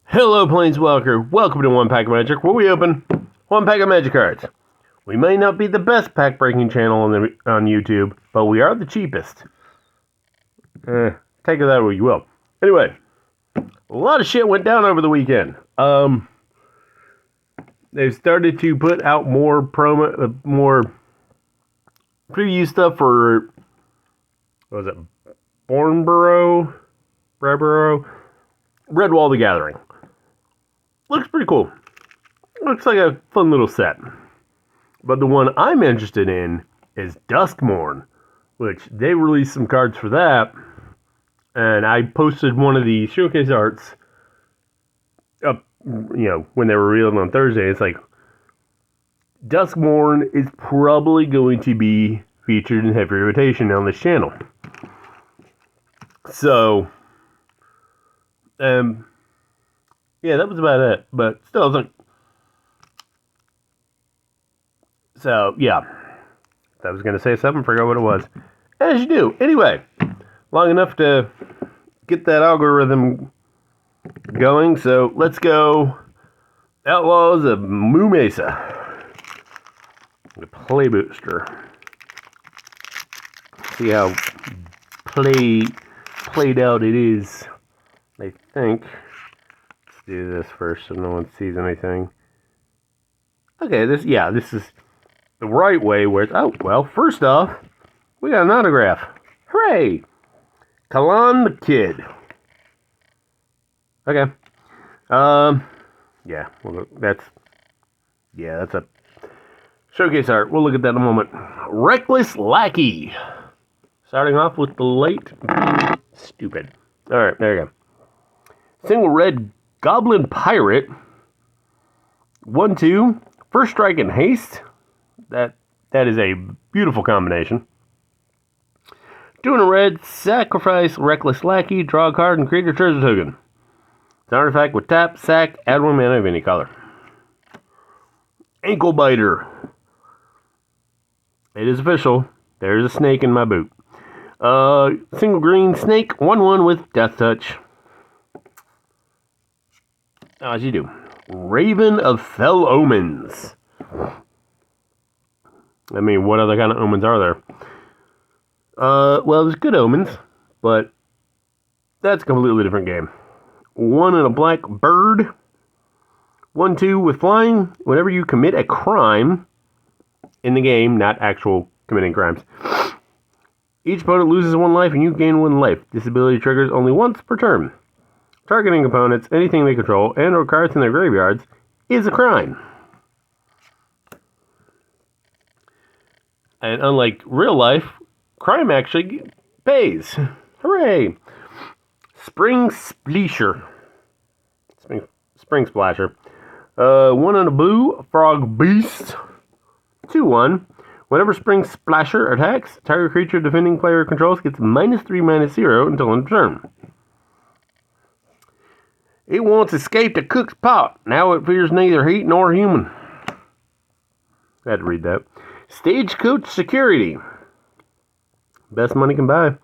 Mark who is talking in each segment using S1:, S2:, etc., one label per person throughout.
S1: Hello, Planeswalker. Welcome to One Pack of Magic, where we open one pack of Magic cards. We may not be the best pack-breaking channel on YouTube, but we are the cheapest. Take it that way you will. Anyway, a lot of shit went down over the weekend. They've started to put out more preview stuff for, what was it, Bryborough? Redwall the Gathering. Looks pretty cool. Looks like a fun little set. But the one I'm interested in is Duskmourn, which they released some cards for that. And I posted one of the showcase arts up, when they were revealed on Thursday. It's like, Duskmourn is probably going to be featured in heavy rotation on this channel. So, yeah, that was about it. But still, I was like, so, yeah. I was going to say something, forgot what it was. As you do. Anyway, long enough to get that algorithm going, so let's go Outlaws of Moo Mesa. The play booster. See how played out it is, I think. Let's do this first so no one sees anything. Okay, this is the right way where it's, oh, well, first off, we got an autograph. Hooray! Kalan the Kid. Okay. Yeah, well, that's a showcase art. We'll look at that in a moment. Reckless Lackey. Starting off with the late stupid. Alright, there you go. Single red Goblin Pirate. 1/2. First strike and haste. That is a beautiful combination. 2 in a red, sacrifice Reckless Lackey, draw a card, and create a treasure token. It's an artifact with tap, sack, add 1 mana of any color. Ankle Biter. It is official. There's a snake in my boot. Single green snake, 1/1 with Death Touch. As you do. Raven of Fell Omens. I mean, what other kind of omens are there? Well, there's good omens, but that's a completely different game. 1 in a black bird. 1/2 with flying. Whenever you commit a crime in the game, not actual committing crimes, each opponent loses 1 life and you gain 1 life. This ability triggers only once per turn. Targeting opponents, anything they control, and or cards in their graveyards is a crime. And unlike real life, crime actually pays. Hooray! Spring Splasher. Spring Splasher. 1 in a blue, Frog Beast. 2/1. Whenever Spring Splasher attacks, target creature defending player controls gets -3/-0 until end of turn. It once escaped a cook's pot. Now it fears neither heat nor human. I had to read that. Stagecoach Security. Best money can buy.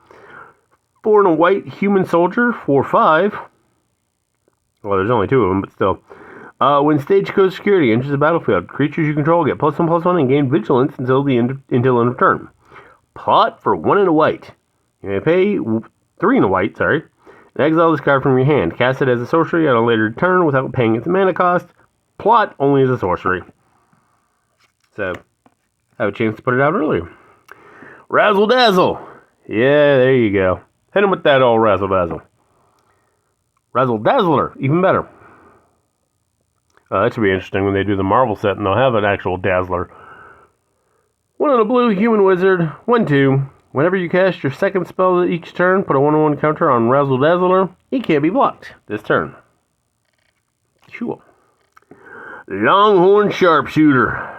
S1: 4 in a white human soldier, 4/5. Well, there's only 2 of them, but still. When Stagecoach Security enters the battlefield, creatures you control get +1/+1 and gain vigilance until end of turn. Plot for 1 in a white. You may pay 3 in a white, and exile this card from your hand. Cast it as a sorcery on a later turn without paying its mana cost. Plot only as a sorcery. So, I have a chance to put it out earlier. Razzle Dazzle. Yeah, there you go. Hit him with that old Razzle Dazzle. Razzle Dazzler, even better. That should be interesting when they do the Marvel set and they'll have an actual Dazzler. 1 in a blue human wizard. 1/2. Whenever you cast your second spell each turn, put a 1/1 counter on Razzle Dazzler. He can't be blocked this turn. Cool. Longhorn Sharpshooter.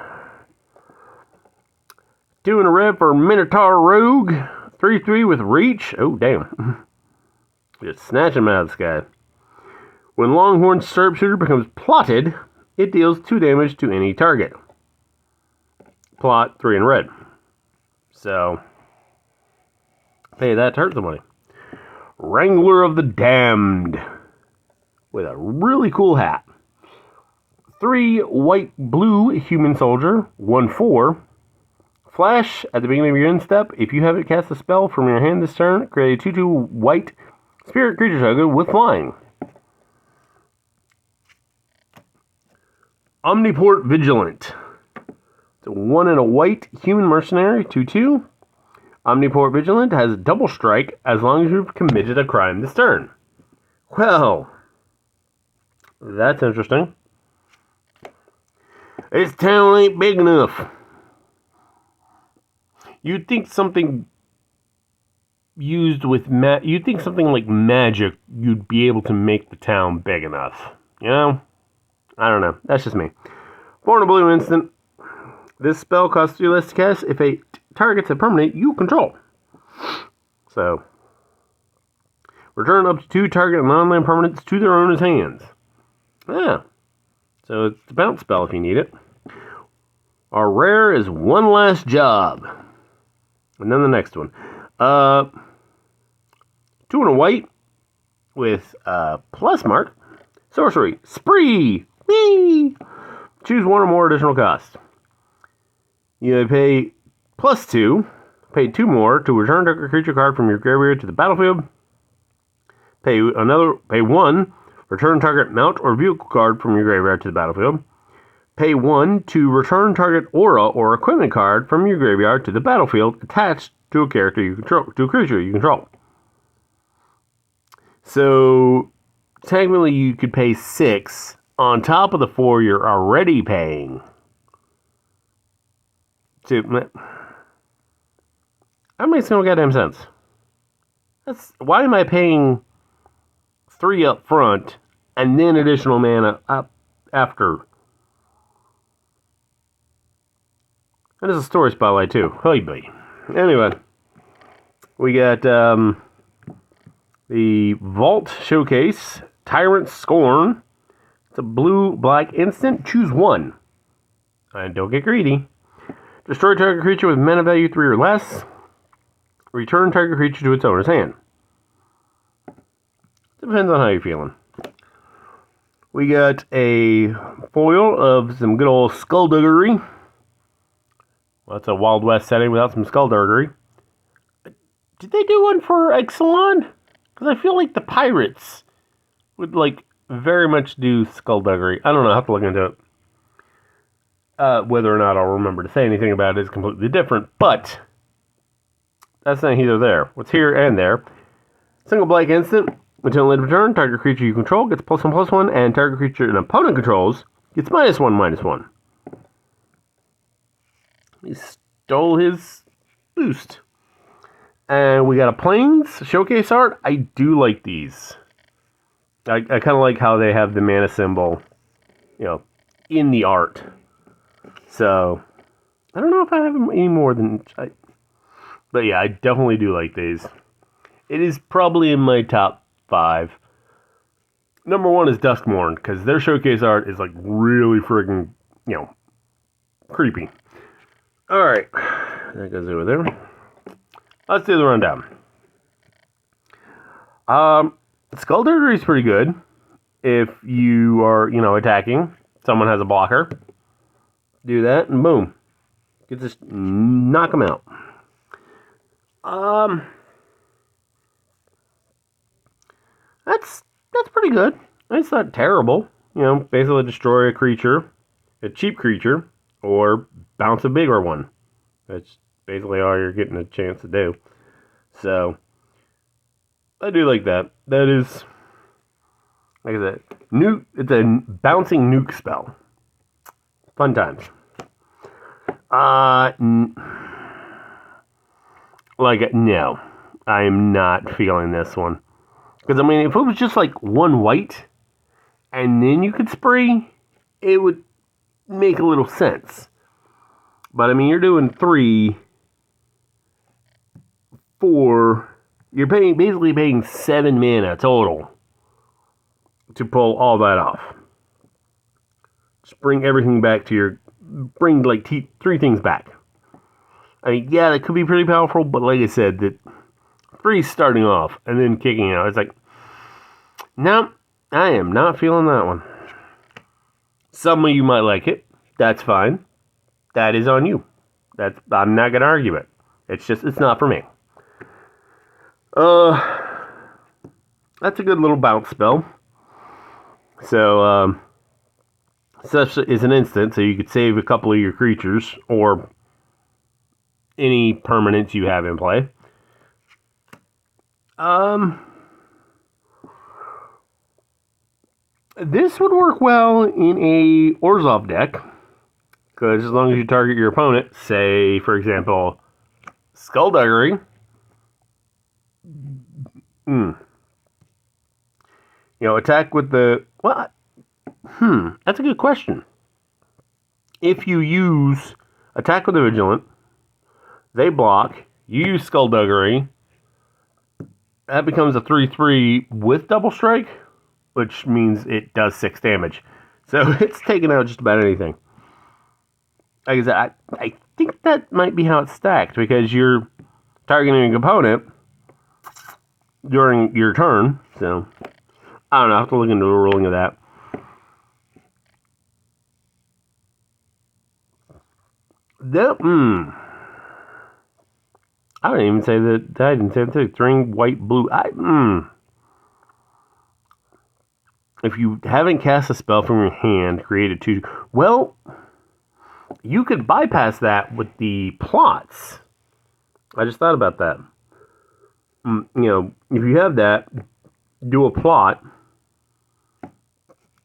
S1: 2 in a red for Minotaur Rogue. 3/3 with reach. Oh, damn. Just snatch him out of the sky. When Longhorn Sharpshooter becomes plotted, it deals 2 damage to any target. Plot 3 in red. So, pay that to hurt somebody. Wrangler of the Damned. with a really cool hat. 3 white blue human soldier, 1/4. Flash at the beginning of your end step. If you haven't cast a spell from your hand this turn, create a 2/2 white spirit creature token with flying. Omniport Vigilant. It's a 1 and a white human mercenary, 2/2. Omniport Vigilant has double strike as long as you've committed a crime this turn. Well, that's interesting. This town ain't big enough. You'd think something used with you'd think something like magic, you'd be able to make the town big enough. You know? I don't know. That's just me. 4 and a blue instant. This spell costs 3 less to cast if it targets a permanent you control. So, return up to 2 target non-land permanents to their owner's hands. Yeah. So it's the bounce spell if you need it. Our rare is One Last Job. And then the next one. 2 and a white with plus mark. Sorcery. Spree. Whee! Choose 1 or more additional costs. You pay +2. Pay 2 more to return a creature card from your graveyard to the battlefield. Pay 1. Return target mount or vehicle card from your graveyard to the battlefield. Pay 1 to return target aura or equipment card from your graveyard to the battlefield attached to a character you control, to a creature you control. So, technically you could pay 6 on top of the 4 you're already paying. That makes no goddamn sense. Why am I paying 3 up front and then additional mana up after? And there's a story spotlight too. Hey, boy. Anyway, we got the Vault Showcase, Tyrant Scorn. It's a blue-black instant. Choose 1. And don't get greedy. Destroy target creature with mana value 3 or less. Return target creature to its owner's hand. Depends on how you're feeling. We got a foil of some good old skullduggery. Well, that's a Wild West setting without some skullduggery. Did they do one for Exelon? Because I feel like the pirates would, like, very much do skullduggery. I don't know. I'll have to look into it. Whether or not I'll remember to say anything about it is completely different, but that's not here or there. What's here and there. Single black instant. Until end of turn, target creature you control gets +1/+1, and target creature an opponent controls gets -1/-1. He stole his boost. And we got a Plains Showcase art. I do like these. I kind of like how they have the mana symbol, you know, in the art. So, I don't know if I have any more than... but yeah, I definitely do like these. It is probably in my top 5. Number 1 is Duskmourn, because their showcase art is like really friggin', you know, creepy. Alright, that goes over there. Let's do the rundown. Skullduggery is pretty good if you are, you know, attacking. Someone has a blocker. Do that, and boom. Get this, knock them out. That's pretty good. It's not terrible. You know, basically destroy a creature, a cheap creature, or bounce a bigger one. That's basically all you're getting a chance to do. So, I do like that. That is, like I said, it's a bouncing nuke spell. Fun times. No. I'm not feeling this one. Because, I mean, if it was just like 1 white, and then you could spree, it would make a little sense. But, I mean, you're doing 3, 4, you're basically paying 7 mana total to pull all that off. Just bring everything back to bring like 3 things back. I mean, yeah, that could be pretty powerful, but like I said, that 3 starting off and then kicking out, it's like, no, I am not feeling that one. Some of you might like it. That's fine. That is on you. I'm not going to argue it. It's not for me. That's a good little bounce spell. So, such is an instant, so you could save a couple of your creatures, or any permanents you have in play. This would work well in a Orzhov deck, because as long as you target your opponent, say, for example, Skullduggery. Attack with the... Well, that's a good question. If you use Attack with the Vigilant, they block, you use Skullduggery, that becomes a 3/3 with Double Strike, which means it does 6 damage. So it's taking out just about anything. Like I said, I think that might be how it's stacked, because you're targeting a opponent during your turn. So, I don't know. I have to look into the ruling of that. I didn't even say that. I didn't say that too. 3 white, blue. If you haven't cast a spell from your hand, create a 2. Well, you could bypass that with the plots. I just thought about that. If you have that, do a plot.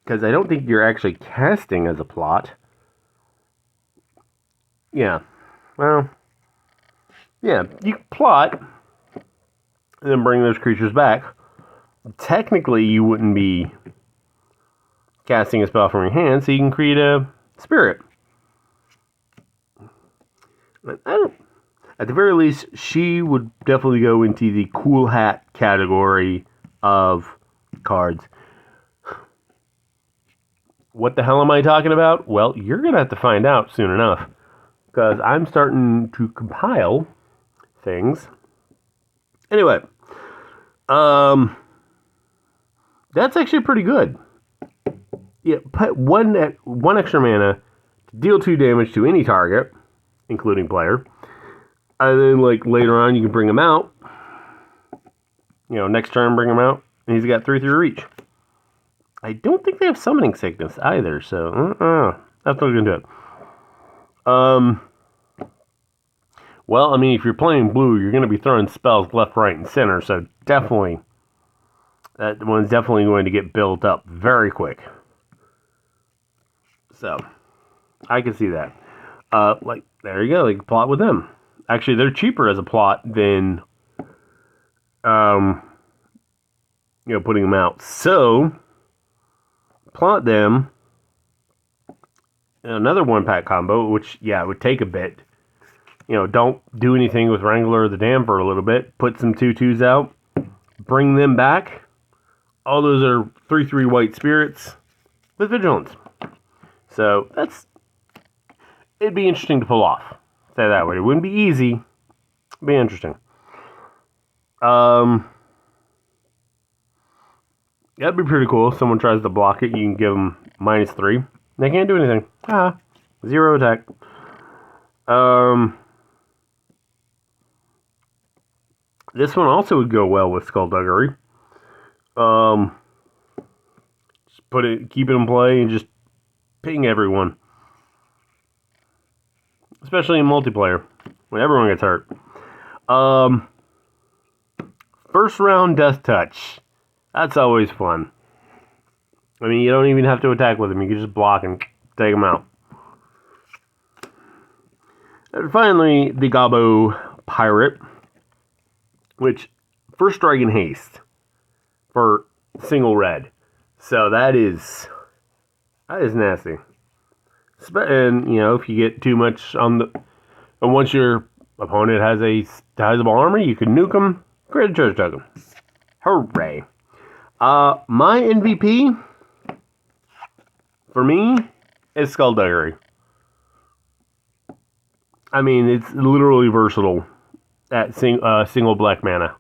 S1: Because I don't think you're actually casting as a plot. Yeah. Well, yeah, you plot and then bring those creatures back. Technically, you wouldn't be casting a spell from your hand, so you can create a spirit. At the very least, she would definitely go into the cool hat category of cards. What the hell am I talking about? Well, you're going to have to find out soon enough, because I'm starting to compile things. Anyway, that's actually pretty good. Yeah, put one extra mana to deal 2 damage to any target, including player. And then, later on, you can bring him out. Next turn, bring him out. And he's got 3/3 reach. I don't think they have Summoning Sickness either, so I have to look into it. Well, I mean, if you're playing blue, you're going to be throwing spells left, right, and center, so definitely, that one's definitely going to get built up very quick. So, I can see that. There you go, you can plot with them. Actually, they're cheaper as a plot than, putting them out. So, plot them. Another 1-pack combo, which, it would take a bit. Don't do anything with Wrangler or the Dam for a little bit. Put some 2/2s out. Bring them back. All those are 3/3 white spirits with Vigilance. So, it'd be interesting to pull off. Say that way. It wouldn't be easy. It'd be interesting. That'd be pretty cool. If someone tries to block it, you can give them -3. They can't do anything. 0 attack. This one also would go well with Skullduggery. Just keep it in play and just ping everyone. Especially in multiplayer, when everyone gets hurt. First round Death Touch. That's always fun. I mean, you don't even have to attack with them. You can just block and take them out. And finally, the Gobbo Pirate, which first strike and haste for single red. So that is nasty. And if you get too much and once your opponent has a sizable army, you can nuke them. Create a treasure token. Hooray! My MVP for me is Skullduggery. I mean, it's literally versatile at single black mana.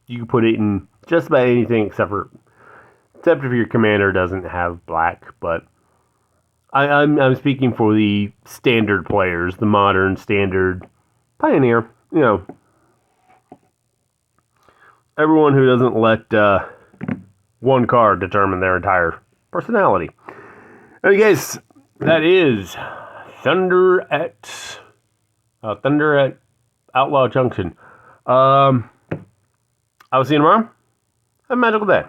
S1: You can put it in just about anything except for Except if your commander doesn't have black, but I'm speaking for the standard players, the modern standard pioneer. You know, everyone who doesn't let one card determine their entire personality. Alright, guys, that is Thunder at Outlaw Junction. I will see you tomorrow. Have a magical day.